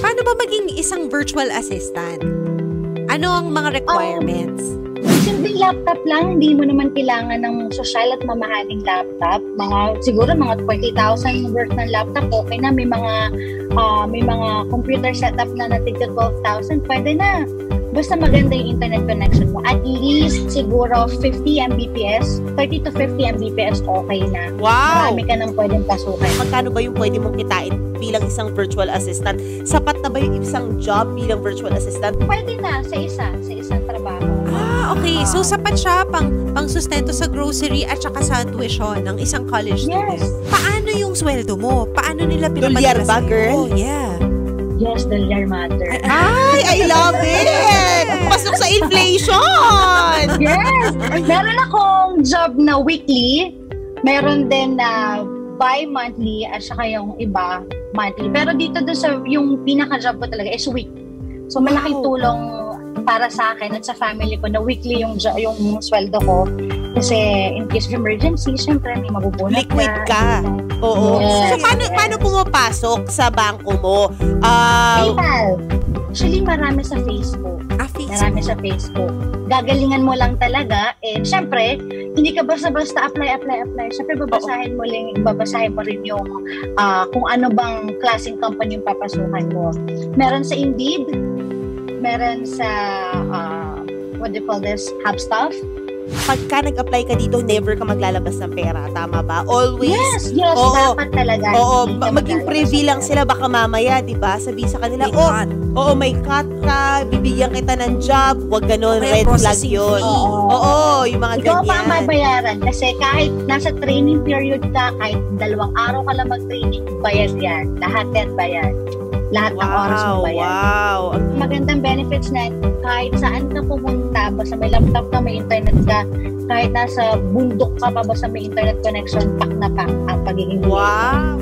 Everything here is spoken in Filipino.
Paano ba maging isang virtual assistant? Ano ang mga requirements? Simpleng laptop lang, hindi mo naman kailangan ng social at mamahaling laptop. Siguro mga 20,000 worth ng laptop, okay na. May mga computer setup na tigda 12,000, pwede na. Basta maganda yung internet connection mo. At least siguro 50 Mbps, 30 to 50 Mbps, okay na. Wow! Marami ka nang pwedeng pasukin. Magkano ba yung pwede mong kitain bilang isang virtual assistant? Sapat na ba yung isang job bilang virtual assistant? Pwede na sa isang trabaho. Okay. So, sapat siya pang sustento sa grocery at saka sa tuition ng isang college student. Yes. Paano yung sweldo mo? Paano nila pinapadala Dolyar ba, sa'yo? girl? Yeah. Yes, dolyar matter. Ay, I love it! Pasok sa inflation! Yes! Meron akong job na weekly, meron din na bi-monthly, at saka yung iba monthly. Pero dito doon sa yung pinaka-job ko talaga is week. So malaking tulong para sa akin at sa family ko na weekly yung sweldo ko. Kasi in case of emergency, syempre may mabubunot Liquid ka. Oo. Yes. So, paano pumapasok sa bangko mo? PayPal. Actually, marami sa Facebook. Facebook. Marami sa Facebook. Gagalingan mo lang talaga. And syempre, hindi ka basta-basta apply. Syempre, babasahin mo rin yung kung ano bang klaseng company yung papasukan mo. Meron sa Indeed, meron sa what do you call this? Hubstaff. Pagka nag-apply ka dito, never ka maglalabas ng pera. Tama ba? Always. Yes, dapat talaga. Oo, Hindi ka maging privy lang sila. Baka mamaya, di ba? Sabi sa kanila, may cut ka, bibigyan kita ng job. Huwag ganun, Okay, red flag processing yun. fee. Oo, yung mga Ikaw pa ang ganyan. mabayaran kasi kahit nasa training period ka, kahit 2 araw ka lang mag-training, bayad yan. Lahat yan bayad. Lahat ng oras mo bayad. Wow. Magandang benefits na kahit saan ka pumunta, basta may laptop ka, may internet ka, kahit nasa bundok ka pa, basta may internet connection, pak na pak ang pagiging Wow.